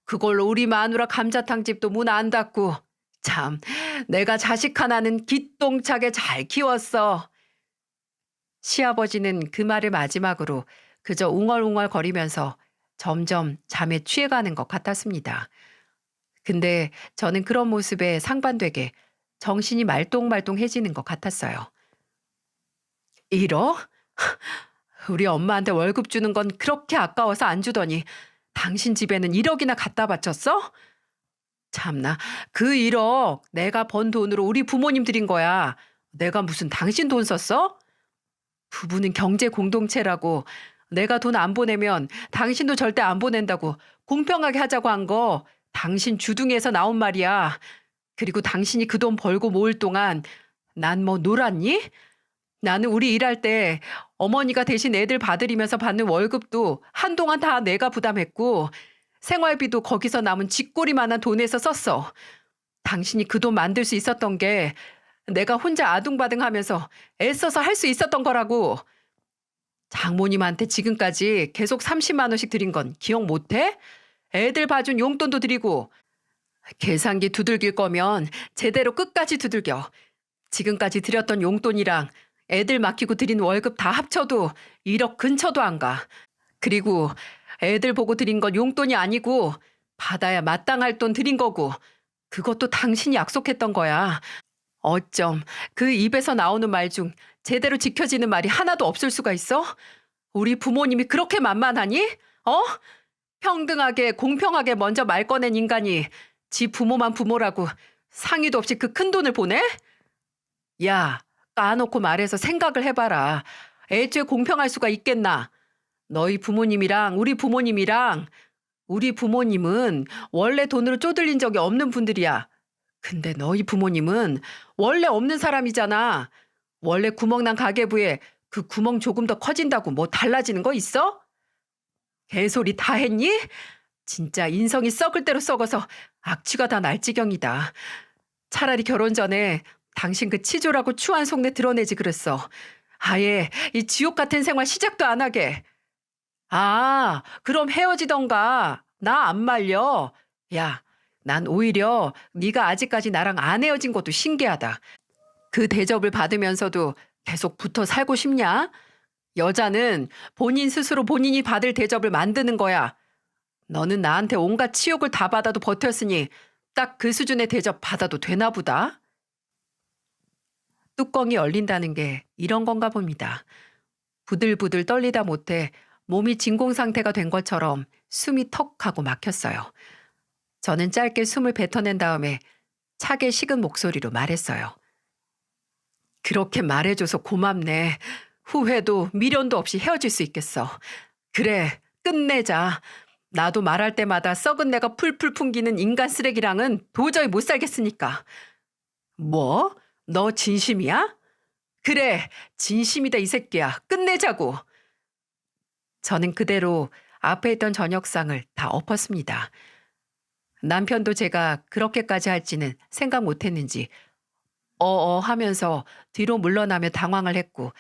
A: 그걸로 우리 마누라 감자탕 집도 문 안 닫고. 참, 내가 자식 하나는 기똥차게 잘 키웠어. 시아버지는 그 말을 마지막으로 그저 웅얼웅얼 거리면서 점점 잠에 취해가는 것 같았습니다. 근데 저는 그런 모습에 상반되게 정신이 말똥말똥해지는 것 같았어요. 1억? 우리 엄마한테 월급 주는 건 그렇게 아까워서 안 주더니 당신 집에는 1억이나 갖다 바쳤어? 참나, 그 1억 내가 번 돈으로 우리 부모님 드린 거야. 내가 무슨 당신 돈 썼어? 부부는 경제 공동체라고, 내가 돈 안 보내면 당신도 절대 안 보낸다고 공평하게 하자고 한 거 당신 주둥이에서 나온 말이야. 그리고 당신이 그 돈 벌고 모을 동안 난 뭐 놀았니? 나는 우리 일할 때 어머니가 대신 애들 봐드리면서 받는 월급도 한동안 다 내가 부담했고 생활비도 거기서 남은 쥐꼬리만한 돈에서 썼어. 당신이 그 돈 만들 수 있었던 게 내가 혼자 아둥바둥하면서 애써서 할 수 있었던 거라고. 장모님한테 지금까지 계속 30만 원씩 드린 건 기억 못해? 애들 봐준 용돈도 드리고. 계산기 두들길 거면 제대로 끝까지 두들겨. 지금까지 드렸던 용돈이랑 애들 맡기고 드린 월급 다 합쳐도 1억 근처도 안 가. 그리고 애들 보고 드린 건 용돈이 아니고 받아야 마땅할 돈 드린 거고 그것도 당신이 약속했던 거야. 어쩜 그 입에서 나오는 말 중 제대로 지켜지는 말이 하나도 없을 수가 있어? 우리 부모님이 그렇게 만만하니? 어? 평등하게 공평하게 먼저 말 꺼낸 인간이 지 부모만 부모라고 상의도 없이 그 큰 돈을 보내? 야, 까놓고 말해서 생각을 해봐라. 애초에 공평할 수가 있겠나? 너희 부모님이랑 우리 부모님은 원래 돈으로 쪼들린 적이 없는 분들이야. 근데 너희 부모님은 원래 없는 사람이잖아. 원래 구멍난 가계부에 그 구멍 조금 더 커진다고 뭐 달라지는 거 있어? 개소리 다 했니? 진짜 인성이 썩을 대로 썩어서 악취가 다 날 지경이다. 차라리 결혼 전에 당신 그 치졸하고 추한 속내 드러내지 그랬어. 아예 이 지옥 같은 생활 시작도 안 하게. 아, 그럼 헤어지던가. 나 안 말려. 야, 난 오히려 네가 아직까지 나랑 안 헤어진 것도 신기하다. 그 대접을 받으면서도 계속 붙어 살고 싶냐? 여자는 본인 스스로 본인이 받을 대접을 만드는 거야. 너는 나한테 온갖 치욕을 다 받아도 버텼으니 딱 그 수준의 대접 받아도 되나 보다. 뚜껑이 열린다는 게 이런 건가 봅니다. 부들부들 떨리다 못해 몸이 진공 상태가 된 것처럼 숨이 턱 하고 막혔어요. 저는 짧게 숨을 뱉어낸 다음에 차게 식은 목소리로 말했어요. 그렇게 말해줘서 고맙네. 후회도 미련도 없이 헤어질 수 있겠어. 그래, 끝내자. 나도 말할 때마다 썩은 내가 풀풀 풍기는 인간 쓰레기랑은 도저히 못 살겠으니까. 뭐? 너 진심이야? 그래, 진심이다 이 새끼야. 끝내자고. 저는 그대로 앞에 있던 저녁상을 다 엎었습니다. 남편도 제가 그렇게까지 할지는 생각 못했는지 하면서 뒤로 물러나며 당황을 했고,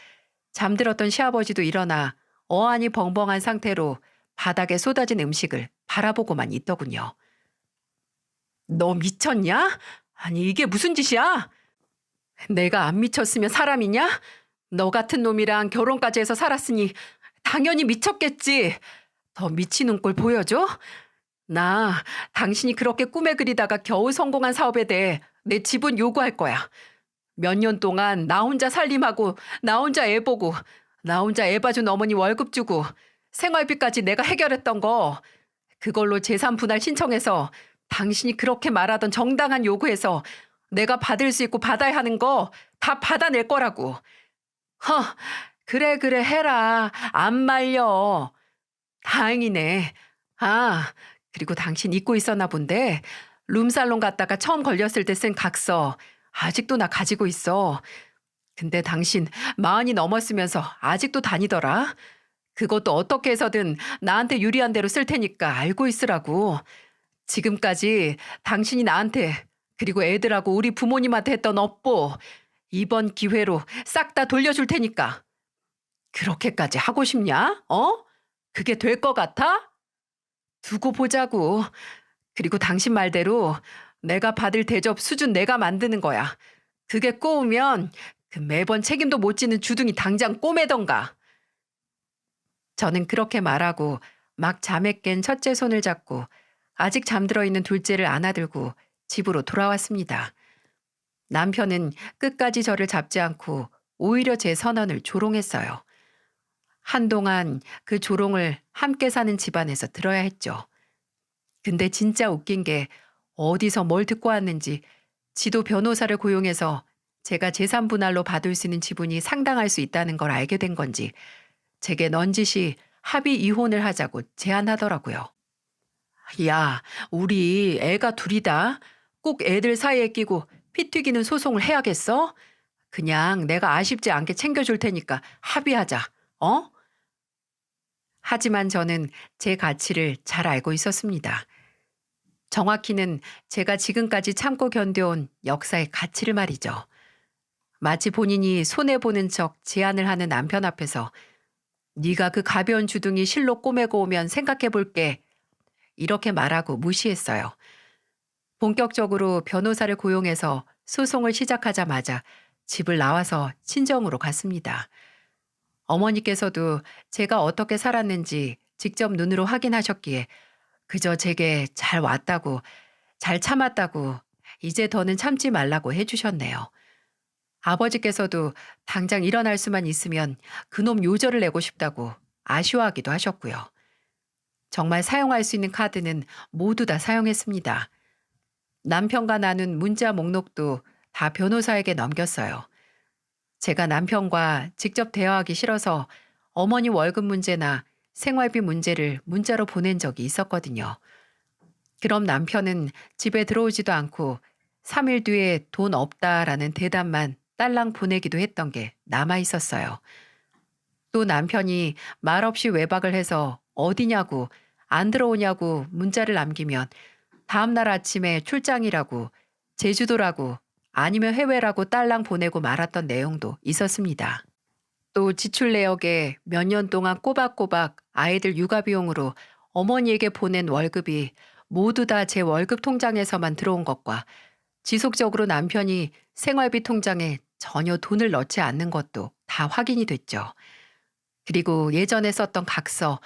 A: 잠들었던 시아버지도 일어나 어안이 벙벙한 상태로 바닥에 쏟아진 음식을 바라보고만 있더군요. 너 미쳤냐? 아니 이게 무슨 짓이야? 내가 안 미쳤으면 사람이냐? 너 같은 놈이랑 결혼까지 해서 살았으니 당연히 미쳤겠지. 더 미치는 꼴 보여줘? 나 당신이 그렇게 꿈에 그리다가 겨우 성공한 사업에 대해 내 지분 요구할 거야. 몇 년 동안 나 혼자 살림하고 나 혼자 애 보고 나 혼자 애 봐준 어머니 월급 주고 생활비까지 내가 해결했던 거, 그걸로 재산 분할 신청해서 당신이 그렇게 말하던 정당한 요구에서 내가 받을 수 있고 받아야 하는 거 다 받아낼 거라고. 그래 해라. 안 말려. 다행이네. 아, 그리고 당신 잊고 있었나 본데 룸살롱 갔다가 처음 걸렸을 때 쓴 각서 아직도 나 가지고 있어. 근데 당신 40이 넘었으면서 아직도 다니더라. 그것도 어떻게 해서든 나한테 유리한 대로 쓸 테니까 알고 있으라고. 지금까지 당신이 나한테 그리고 애들하고 우리 부모님한테 했던 업보 이번 기회로 싹 다 돌려줄 테니까. 그렇게까지 하고 싶냐? 그게 될 것 같아? 두고 보자고. 그리고 당신 말대로 내가 받을 대접 수준 내가 만드는 거야. 그게 꼬우면 그 매번 책임도 못 지는 주둥이 당장 꼬매던가. 저는 그렇게 말하고 막 잠에 깬 첫째 손을 잡고 아직 잠들어 있는 둘째를 안아들고 집으로 돌아왔습니다. 남편은 끝까지 저를 잡지 않고 오히려 제 선언을 조롱했어요. 한동안 그 조롱을 함께 사는 집안에서 들어야 했죠. 근데 진짜 웃긴 게 어디서 뭘 듣고 왔는지 지도 변호사를 고용해서 제가 재산 분할로 받을 수 있는 지분이 상당할 수 있다는 걸 알게 된 건지 제게 넌지시 합의 이혼을 하자고 제안하더라고요. 야, 우리 애가 둘이다. 꼭 애들 사이에 끼고 피 튀기는 소송을 해야겠어? 그냥 내가 아쉽지 않게 챙겨줄 테니까 합의하자. 어? 하지만 저는 제 가치를 잘 알고 있었습니다. 정확히는 제가 지금까지 참고 견뎌온 역사의 가치를 말이죠. 마치 본인이 손해보는 척 제안을 하는 남편 앞에서 네가 그 가벼운 주둥이 실로 꼬매고 오면 생각해볼게. 이렇게 말하고 무시했어요. 본격적으로 변호사를 고용해서 소송을 시작하자마자 집을 나와서 친정으로 갔습니다. 어머니께서도 제가 어떻게 살았는지 직접 눈으로 확인하셨기에 그저 제게 잘 왔다고, 잘 참았다고, 이제 더는 참지 말라고 해주셨네요. 아버지께서도 당장 일어날 수만 있으면 그놈 요절을 내고 싶다고 아쉬워하기도 하셨고요. 정말 사용할 수 있는 카드는 모두 다 사용했습니다. 남편과 나눈 문자 목록도 다 변호사에게 넘겼어요. 제가 남편과 직접 대화하기 싫어서 어머니 월급 문제나 생활비 문제를 문자로 보낸 적이 있었거든요. 그럼 남편은 집에 들어오지도 않고 3일 뒤에 돈 없다라는 대답만 딸랑 보내기도 했던 게 남아 있었어요. 또 남편이 말없이 외박을 해서 어디냐고 안 들어오냐고 문자를 남기면 다음날 아침에 출장이라고 제주도라고 아니면 해외라고 딸랑 보내고 말았던 내용도 있었습니다. 또 지출 내역에 몇 년 동안 꼬박꼬박 아이들 육아 비용으로 어머니에게 보낸 월급이 모두 다 제 월급 통장에서만 들어온 것과 지속적으로 남편이 생활비 통장에 전혀 돈을 넣지 않는 것도 다 확인이 됐죠. 그리고 예전에 썼던 각서,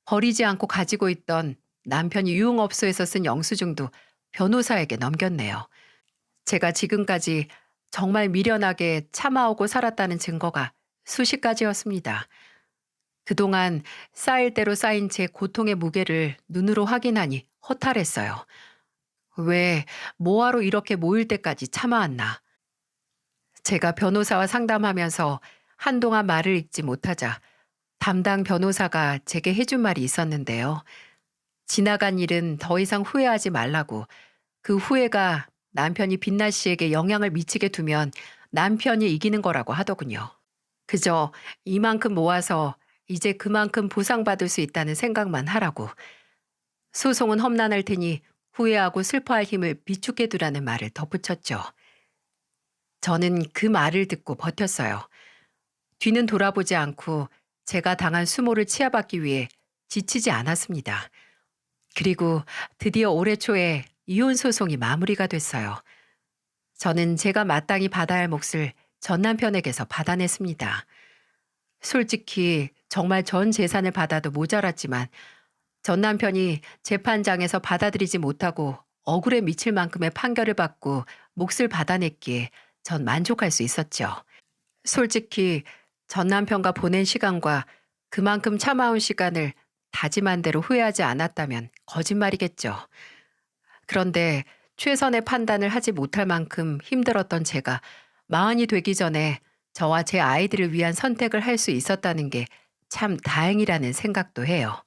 A: 버리지 않고 가지고 있던 남편이 유흥업소에서 쓴 영수증도 변호사에게 넘겼네요. 제가 지금까지 정말 미련하게 참아오고 살았다는 증거가 수십 가지였습니다. 그동안 쌓일 대로 쌓인 제 고통의 무게를 눈으로 확인하니 허탈했어요. 왜, 뭐하러 이렇게 모일 때까지 참아왔나. 제가 변호사와 상담하면서 한동안 말을 잇지 못하자 담당 변호사가 제게 해준 말이 있었는데요. 지나간 일은 더 이상 후회하지 말라고, 그 후회가 남편이 빛나 씨에게 영향을 미치게 두면 남편이 이기는 거라고 하더군요. 그저 이만큼 모아서 이제 그만큼 보상받을 수 있다는 생각만 하라고. 소송은 험난할 테니 후회하고 슬퍼할 힘을 비축해 두라는 말을 덧붙였죠. 저는 그 말을 듣고 버텼어요. 뒤는 돌아보지 않고 제가 당한 수모를 치아받기 위해 지치지 않았습니다. 그리고 드디어 올해 초에 이혼 소송이 마무리가 됐어요. 저는 제가 마땅히 받아야 할 몫을 전 남편에게서 받아냈습니다. 솔직히 정말 전 재산을 받아도 모자랐지만 전 남편이 재판장에서 받아들이지 못하고 억울에 미칠 만큼의 판결을 받고 몫을 받아냈기에 전 만족할 수 있었죠. 솔직히 전 남편과 보낸 시간과 그만큼 참아온 시간을 다짐한 대로 후회하지 않았다면 거짓말이겠죠. 그런데 최선의 판단을 하지 못할 만큼 힘들었던 제가 마흔이 되기 전에 저와 제 아이들을 위한 선택을 할 수 있었다는 게 참 다행이라는 생각도 해요.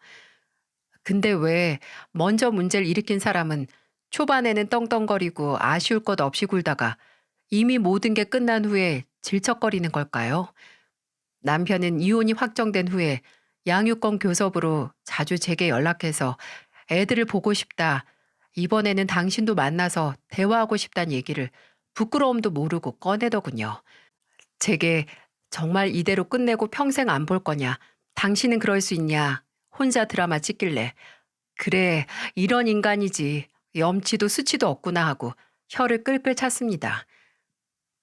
A: 근데 왜 먼저 문제를 일으킨 사람은 초반에는 떵떵거리고 아쉬울 것 없이 굴다가 이미 모든 게 끝난 후에 질척거리는 걸까요? 남편은 이혼이 확정된 후에 양육권 교섭으로 자주 제게 연락해서 애들을 보고 싶다. 이번에는 당신도 만나서 대화하고 싶다는 얘기를 부끄러움도 모르고 꺼내더군요. 제게 정말 이대로 끝내고 평생 안 볼 거냐? 당신은 그럴 수 있냐? 혼자 드라마 찍길래 그래, 이런 인간이지. 염치도 수치도 없구나 하고 혀를 끌끌 찼습니다.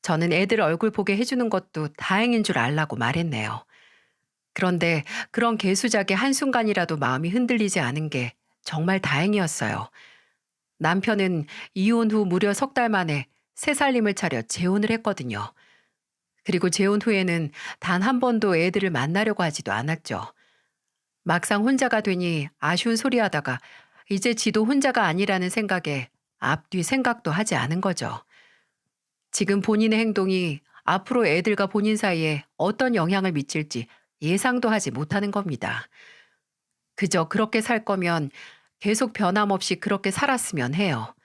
A: 저는 애들 얼굴 보게 해주는 것도 다행인 줄 알라고 말했네요. 그런데 그런 개수작의 한순간이라도 마음이 흔들리지 않은 게 정말 다행이었어요. 남편은 이혼 후 무려 석 달 만에 새 살림을 차려 재혼을 했거든요. 그리고 재혼 후에는 단 한 번도 애들을 만나려고 하지도 않았죠. 막상 혼자가 되니 아쉬운 소리 하다가 이제 지도 혼자가 아니라는 생각에 앞뒤 생각도 하지 않은 거죠. 지금 본인의 행동이 앞으로 애들과 본인 사이에 어떤 영향을 미칠지 예상도 하지 못하는 겁니다. 그저 그렇게 살 거면 계속 변함없이 그렇게 살았으면 해요.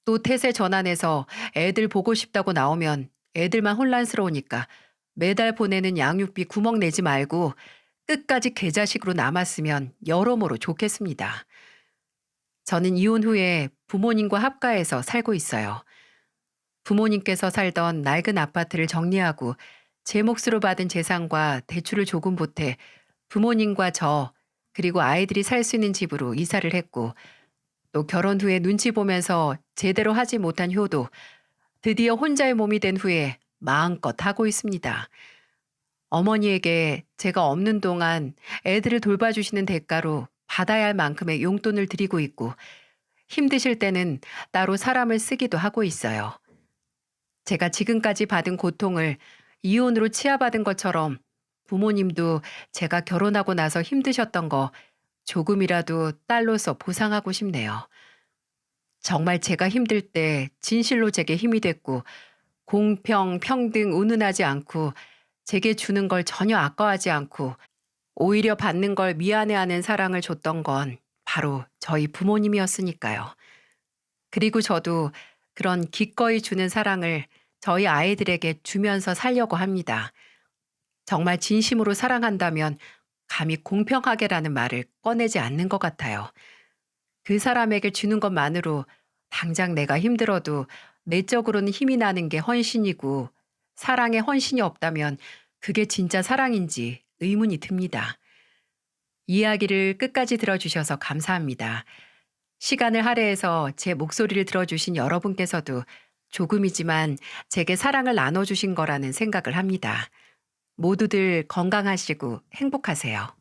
A: 또 태세 전환해서 애들 보고 싶다고 나오면 애들만 혼란스러우니까 매달 보내는 양육비 구멍 내지 말고 끝까지 개자식으로 남았으면 여러모로 좋겠습니다. 저는 이혼 후에 부모님과 합가해서 살고 있어요. 부모님께서 살던 낡은 아파트를 정리하고 제 몫으로 받은 재산과 대출을 조금 보태 부모님과 저 그리고 아이들이 살 수 있는 집으로 이사를 했고 또 결혼 후에 눈치 보면서 제대로 하지 못한 효도 드디어 혼자의 몸이 된 후에 마음껏 하고 있습니다. 어머니에게 제가 없는 동안 애들을 돌봐주시는 대가로 받아야 할 만큼의 용돈을 드리고 있고 힘드실 때는 따로 사람을 쓰기도 하고 있어요. 제가 지금까지 받은 고통을 이혼으로 치아받은 것처럼 부모님도 제가 결혼하고 나서 힘드셨던 거 조금이라도 딸로서 보상하고 싶네요. 정말 제가 힘들 때 진실로 제게 힘이 됐고 공평, 평등 운운하지 않고 제게 주는 걸 전혀 아까워하지 않고 오히려 받는 걸 미안해하는 사랑을 줬던 건 바로 저희 부모님이었으니까요. 그리고 저도 그런 기꺼이 주는 사랑을 저희 아이들에게 주면서 살려고 합니다. 정말 진심으로 사랑한다면 감히 공평하게라는 말을 꺼내지 않는 것 같아요. 그 사람에게 주는 것만으로 당장 내가 힘들어도 내적으로는 힘이 나는 게 헌신이고 사랑에 헌신이 없다면 그게 진짜 사랑인지 의문이 듭니다. 이야기를 끝까지 들어주셔서 감사합니다. 시간을 할애해서 제 목소리를 들어주신 여러분께서도 조금이지만 제게 사랑을 나눠주신 거라는 생각을 합니다. 모두들 건강하시고 행복하세요.